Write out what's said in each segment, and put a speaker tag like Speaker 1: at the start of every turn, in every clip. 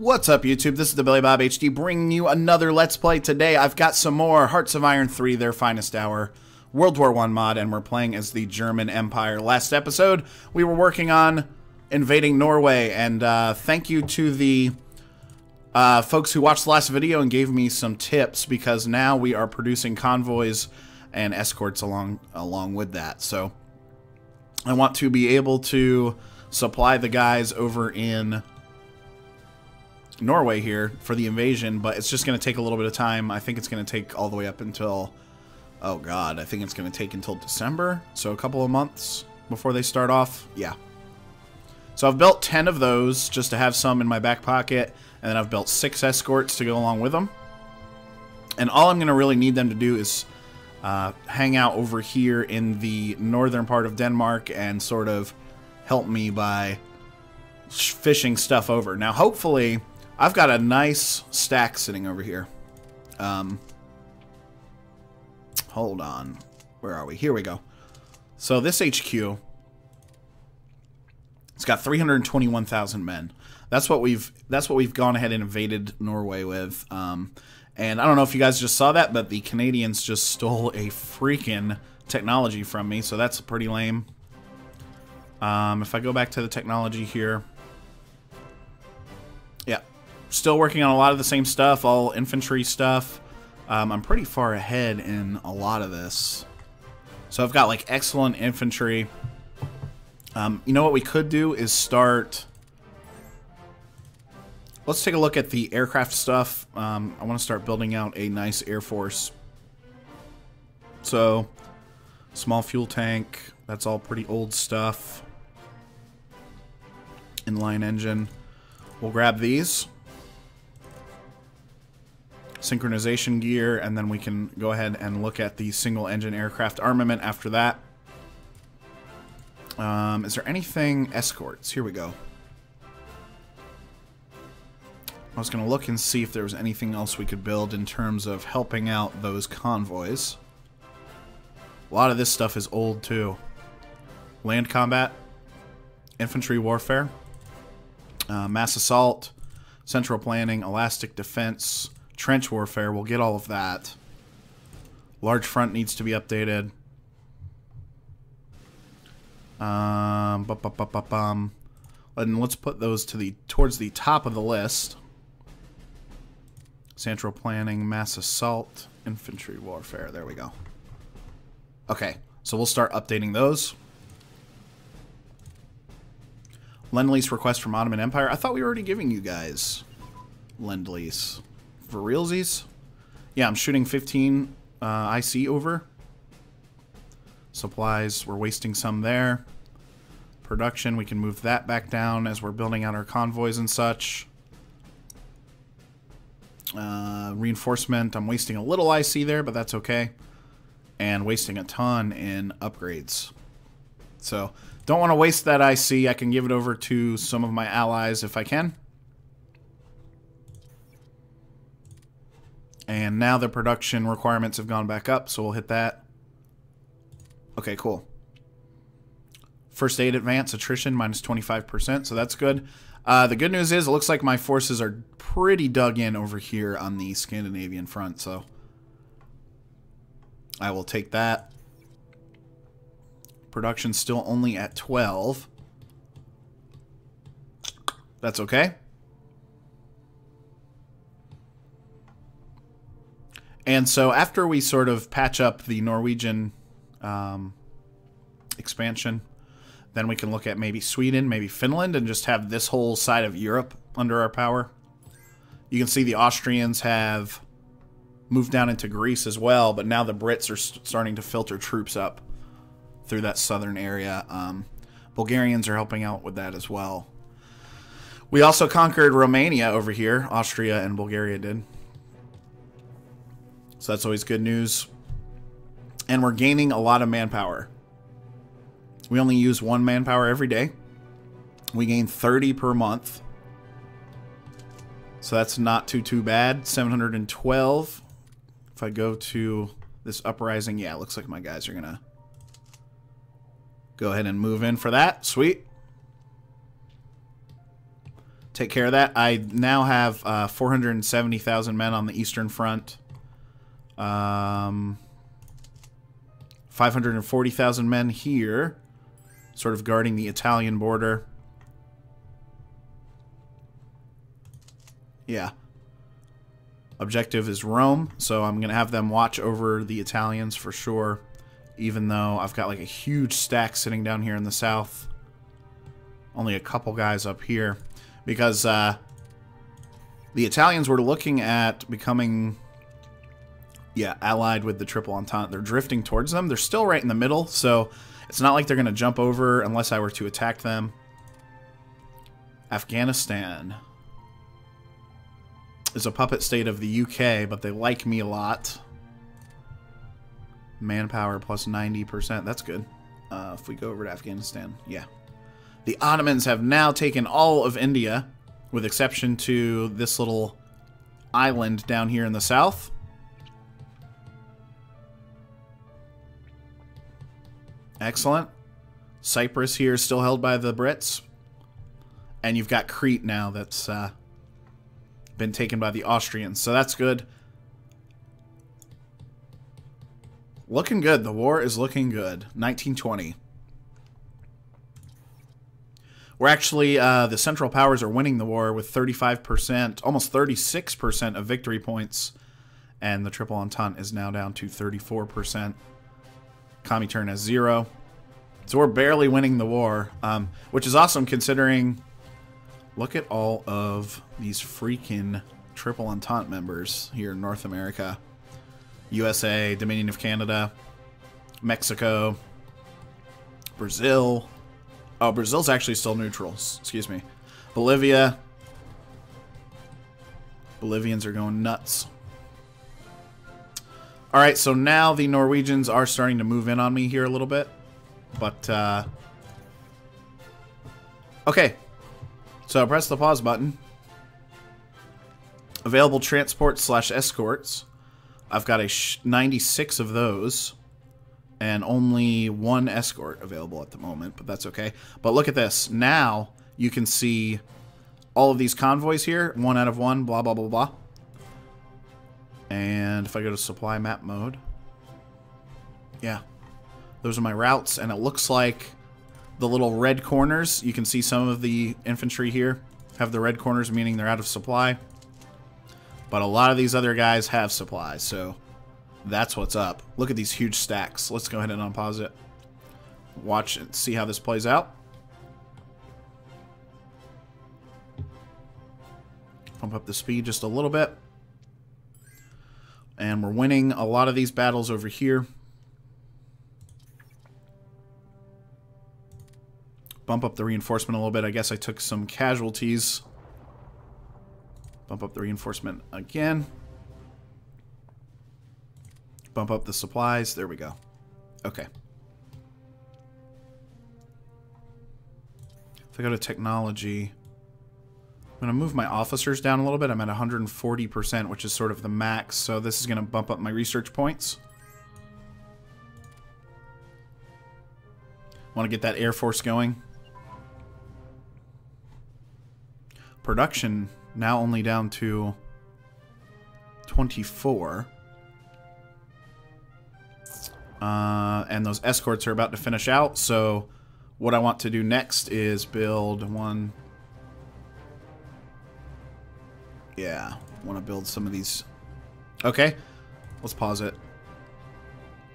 Speaker 1: What's up, YouTube? This is TheBillyBobHD bringing you another Let's Play. Today I've got some more Hearts of Iron 3, Their Finest Hour, World War I mod, and we're playing as the German Empire. Last episode, we were working on invading Norway, and thank you to the folks who watched the last video and gave me some tips, because now we are producing convoys and escorts along with that. So I want to be able to supply the guys over in Norway here for the invasion, but it's just going to take a little bit of time. I think it's going to take all the way up until, oh god, I think it's going to take until December, so a couple of months before they start off. Yeah. So I've built 10 of those just to have some in my back pocket, and then I've built 6 escorts to go along with them. And all I'm going to really need them to do is hang out over here in the northern part of Denmark and sort of help me by fishing stuff over. Now, hopefully, I've got a nice stack sitting over here. Hold on. Where are we? Here we go. So this HQ, it's got 321,000 men. That's what we've gone ahead and invaded Norway with. And I don't know if you guys just saw that, but the Canadians just stole a freaking technology from me, so that's pretty lame. If I go back to the technology here, yeah, still working on a lot of the same stuff, all infantry stuff. I'm pretty far ahead in a lot of this. So I've got like excellent infantry. You know what we could do is start... Let's take a look at the aircraft stuff. I want to start building out a nice air force. So, small fuel tank. That's all pretty old stuff. Inline engine. We'll grab these. Synchronization gear, and then we can go ahead and look at the single engine aircraft armament after that. Is there anything? Escorts. Here we go. I was going to look and see if there was anything else we could build in terms of helping out those convoys. A lot of this stuff is old too. Land combat, infantry warfare, mass assault, central planning, elastic defense, trench warfare. We'll get all of that. Large front needs to be updated. And let's put those to towards the top of the list. Central planning, mass assault, infantry warfare. There we go. Okay, so we'll start updating those. Lend-lease request from Ottoman Empire. I thought we were already giving you guys Lend-lease. For realsies? Yeah, I'm shooting 15 IC over. Supplies, we're wasting some there. Production, we can move that back down as we're building out our convoys and such. Reinforcement, I'm wasting a little IC there, but that's okay. And wasting a ton in upgrades. So, don't want to waste that IC. I can give it over to some of my allies if I can. And now the production requirements have gone back up, so we'll hit that. Okay, cool. First aid advance, attrition, minus 25%, so that's good. The good news is it looks like my forces are pretty dug in over here on the Scandinavian front, so I will take that. Production's still only at 12. That's okay. And so after we sort of patch up the Norwegian expansion, then we can look at maybe Sweden, maybe Finland, and just have this whole side of Europe under our power. You can see the Austrians have moved down into Greece as well, but now the Brits are starting to filter troops up through that southern area. Bulgarians are helping out with that as well. We also conquered Romania over here. Austria and Bulgaria did. So that's always good news. And we're gaining a lot of manpower. We only use 1 manpower every day. We gain 30 per month. So that's not too bad. 712. If I go to this uprising, yeah, it looks like my guys are going to go ahead and move in for that. Sweet. take care of that. I now have 470,000 men on the Eastern Front. 540,000 men here, sort of guarding the Italian border. Yeah. Objective is Rome, so I'm going to have them watch over the Italians for sure, even though I've got like a huge stack sitting down here in the south. Only a couple guys up here, because the Italians were looking at becoming, yeah, allied with the Triple Entente. They're drifting towards them. They're still right in the middle, so it's not like they're going to jump over unless I were to attack them. Afghanistan is a puppet state of the UK, but they like me a lot. Manpower plus 90%. That's good. If we go over to Afghanistan, yeah. The Ottomans have now taken all of India, with exception to this little island down here in the south. Excellent. Cyprus here is still held by the Brits. And you've got Crete now that's been taken by the Austrians, so that's good. Looking good. The war is looking good. 1920. We're actually, the Central Powers are winning the war with 35%, almost 36% of victory points. And the Triple Entente is now down to 34%. Comintern has 0. So we're barely winning the war, which is awesome considering... Look at all of these freaking Triple Entente members here in North America. USA, Dominion of Canada, Mexico, Brazil. Oh, Brazil's actually still neutral. Excuse me. Bolivia. Bolivians are going nuts. Alright, so now the Norwegians are starting to move in on me here a little bit. But, okay. So press the pause button. Available transport / escorts. I've got a 96 of those. And only 1 escort available at the moment, but that's okay. But look at this. Now you can see all of these convoys here. 1 out of 1, blah, blah, blah, blah. And if I go to supply map mode. Yeah. Those are my routes, and it looks like... the little red corners, you can see some of the infantry here have the red corners, meaning they're out of supply. But a lot of these other guys have supplies, so that's what's up. Look at these huge stacks. Let's go ahead and unpause it. Watch and see how this plays out. Pump up the speed just a little bit. And we're winning a lot of these battles over here. Bump up the reinforcement a little bit. I guess I took some casualties. Bump up the reinforcement again. Bump up the supplies. There we go. Okay. If I go to technology, I'm going to move my officers down a little bit. I'm at 140%, which is sort of the max. So this is going to bump up my research points. Want to get that Air Force going. Production now only down to 24. And those escorts are about to finish out. So what I want to do next is build one. Yeah, want to build some of these. Okay, let's pause it.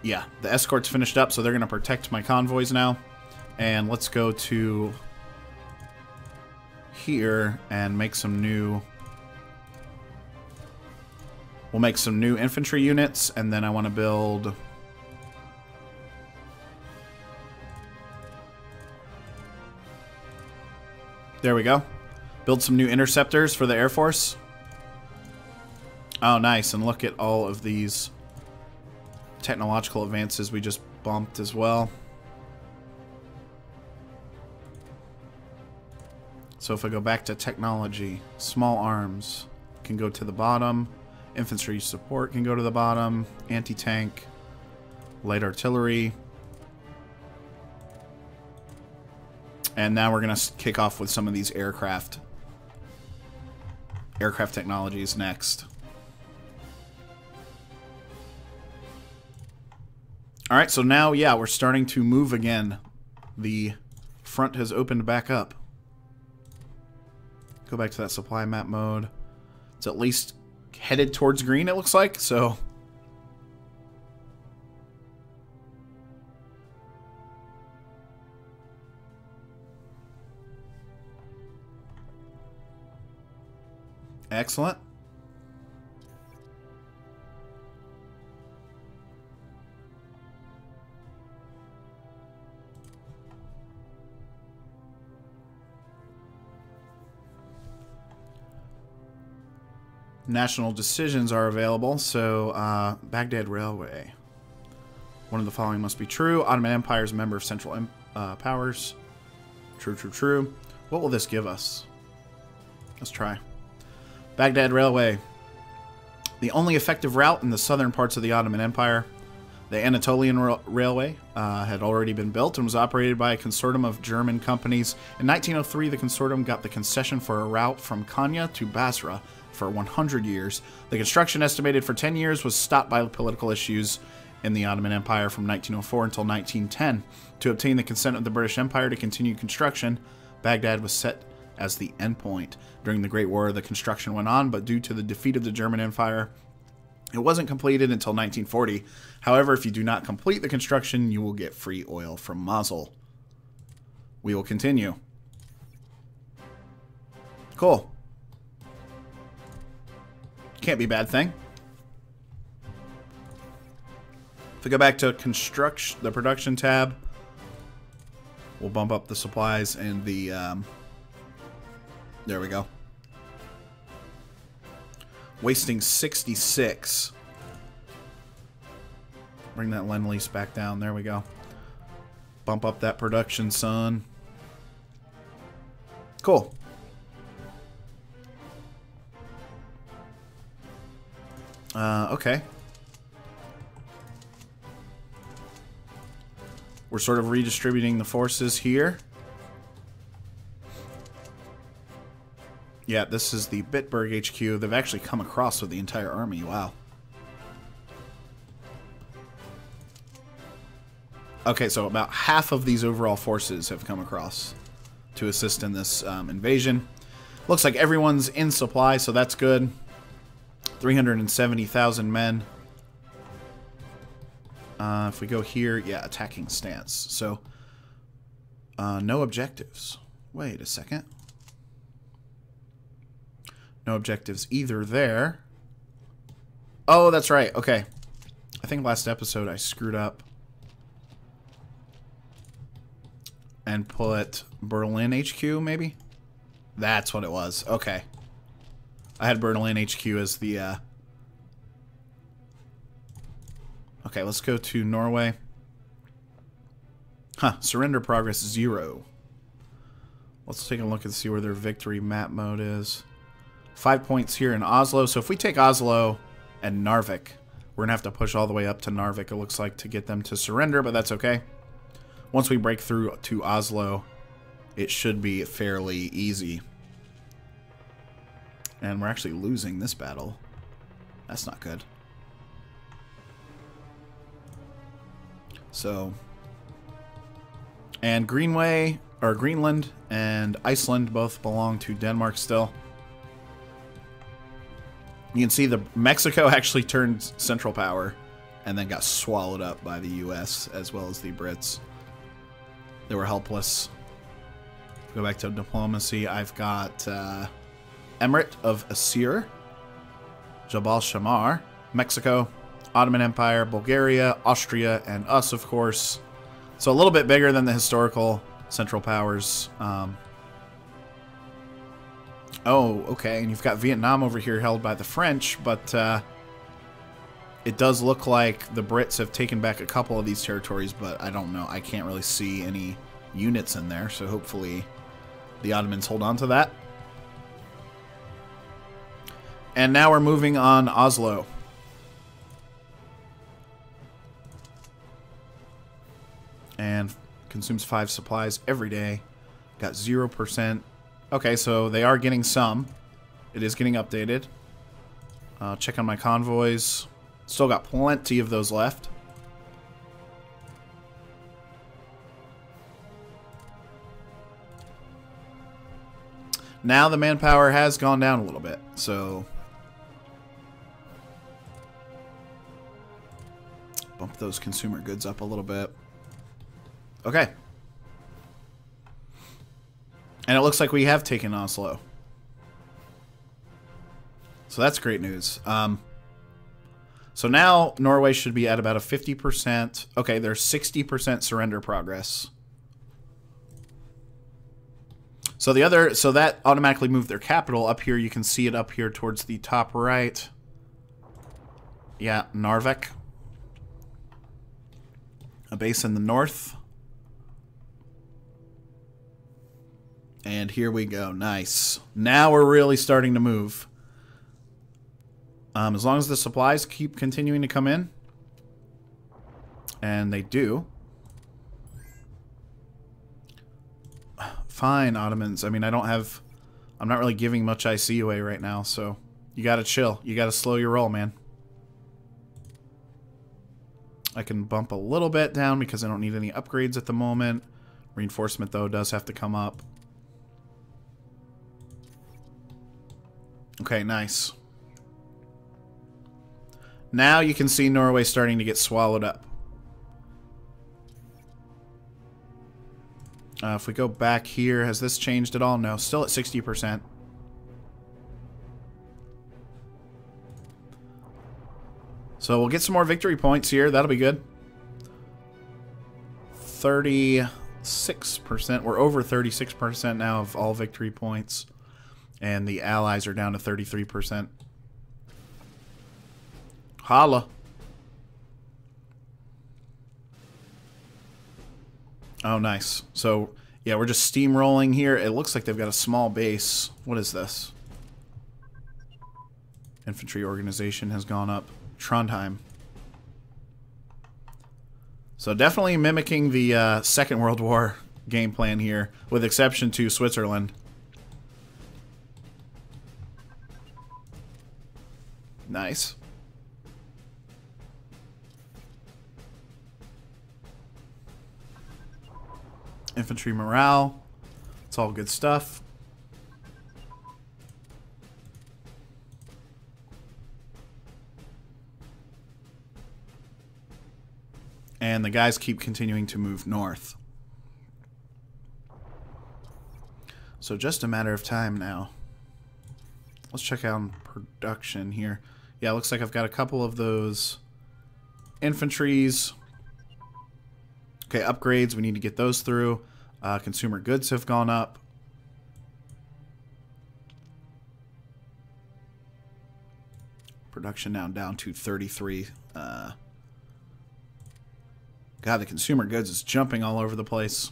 Speaker 1: Yeah, the escort's finished up, so they're going to protect my convoys now. And let's go to here and make some new... We'll make some new infantry units, and then I want to build... There we go. Build some new interceptors for the Air Force. Oh, nice. And look at all of these technological advances we just bumped as well. So if I go back to technology, small arms can go to the bottom. Infantry support can go to the bottom. Anti-tank, light artillery. And now we're going to kick off with some of these aircraft. Aircraft technology is next. Alright, so now, yeah, we're starting to move again. The front has opened back up. Go back to that supply map mode. It's at least headed towards green, it looks like, so... Excellent. National decisions are available, so Baghdad Railway. One of the following must be true. Ottoman Empire is a member of Central Powers. True, true, true. What will this give us? Let's try. Baghdad Railway. The only effective route in the southern parts of the Ottoman Empire. The Anatolian Railway had already been built and was operated by a consortium of German companies. In 1903, the consortium got the concession for a route from Konya to Basra for 100 years. The construction, estimated for 10 years, was stopped by political issues in the Ottoman Empire from 1904 until 1910. To obtain the consent of the British Empire to continue construction, Baghdad was set as the endpoint. During the Great War, the construction went on, but due to the defeat of the German Empire, it wasn't completed until 1940. However, if you do not complete the construction, you will get free oil from Mosul. We will continue. Cool. Can't be a bad thing. If we go back to construction, the production tab, we'll bump up the supplies and the... there we go. Wasting 66. Bring that Lend-Lease back down. There we go. Bump up that production, son. Cool. Okay. We're sort of redistributing the forces here. Yeah, this is the Bitburg HQ. They've actually come across with the entire army. Wow. Okay, so about half of these overall forces have come across to assist in this invasion. Looks like everyone's in supply, so that's good. 370,000 men. If we go here, yeah, attacking stance. So, no objectives. Wait a second. No objectives either there. Oh, that's right. Okay. I think last episode I screwed up and put Berlin HQ, maybe? That's what it was. Okay. I had Berlin HQ as the... Okay, let's go to Norway. Huh, surrender progress 0. Let's take a look and see where their victory map mode is. 5 points here in Oslo. So if we take Oslo and Narvik, we're going to have to push all the way up to Narvik, it looks like, to get them to surrender, but that's okay. Once we break through to Oslo, it should be fairly easy. And we're actually losing this battle. That's not good. So, and Greenway, or Greenland and Iceland both belong to Denmark still. You can see the Mexico actually turned Central Power and then got swallowed up by the US as well as the Brits. They were helpless. Go back to diplomacy. I've got Emirate of Asir, Jabal Shamar, Mexico, Ottoman Empire, Bulgaria, Austria, and us, of course. So a little bit bigger than the historical Central Powers. Oh, okay, and you've got Vietnam over here held by the French, but it does look like the Brits have taken back a couple of these territories, but I don't know. I can't really see any units in there, so hopefully the Ottomans hold on to that. And now we're moving on Oslo. And consumes 5 supplies every day. Got 0%. Okay, so they are getting some. It is getting updated. Check on my convoys. Still got plenty of those left. Now the manpower has gone down a little bit, so bump those consumer goods up a little bit. Okay. And it looks like we have taken Oslo. So that's great news. So now Norway should be at about a 50%. Okay, there's 60% surrender progress. So that automatically moved their capital up here. You can see it up here towards the top right. Yeah, Narvik. A base in the north. And here we go. Nice. Now we're really starting to move. As long as the supplies keep continuing to come in. And they do. Fine, Ottomans. I mean, I'm not really giving much IC away right now, so you gotta chill. You gotta slow your roll, man. I can bump a little bit down because I don't need any upgrades at the moment. Reinforcement, though, does have to come up. Okay, nice. Now you can see Norway starting to get swallowed up. If we go back here, has this changed at all? No, still at 60%. So we'll get some more victory points here. That'll be good. 36%. We're over 36% now of all victory points. And the allies are down to 33%. Holla. Oh, nice. So, yeah, we're just steamrolling here. It looks like they've got a small base. What is this? Infantry organization has gone up. Trondheim. So definitely mimicking the Second World War game plan here, with exception to Switzerland. Nice. Infantry morale. It's all good stuff. And the guys keep continuing to move north. So just a matter of time now. Let's check out production here. Yeah, looks like I've got a couple of those infantries. Okay, upgrades. We need to get those through. Consumer goods have gone up. Production now down to 33. God, the consumer goods is jumping all over the place.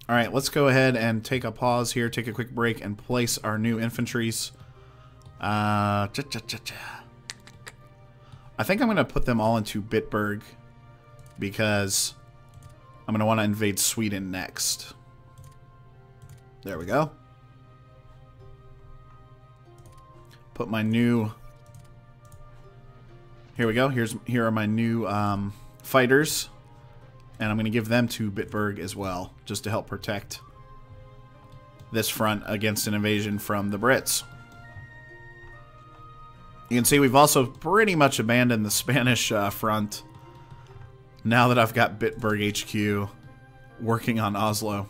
Speaker 1: All right, let's go ahead and take a pause here, take a quick break, and place our new infantries. I think I'm going to put them all into Bitburg because I'm going to want to invade Sweden next. There we go. Put my new... Here we go. Here are my new fighters. And I'm going to give them to Bitburg as well, just to help protect this front against an invasion from the Brits. You can see we've also pretty much abandoned the Spanish front now that I've got Bitburg HQ working on Oslo.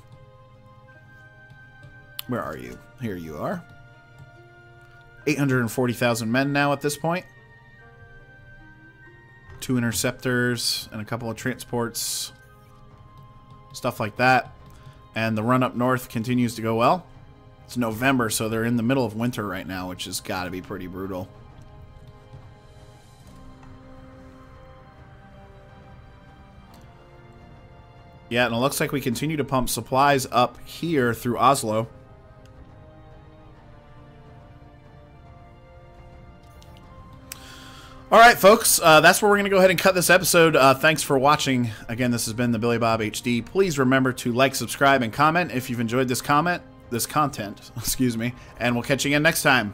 Speaker 1: Where are you? Here you are. 840,000 men now at this point. 2 interceptors and a couple of transports. Stuff like that. And the run up north continues to go well. It's November, so they're in the middle of winter right now, which has got to be pretty brutal. Yeah, and it looks like we continue to pump supplies up here through Oslo. All right, folks, that's where we're going to go ahead and cut this episode. Thanks for watching. Again, this has been the Billy Bob HD. Please remember to like, subscribe, and comment if you've enjoyed this content. Excuse me, and we'll catch you again next time.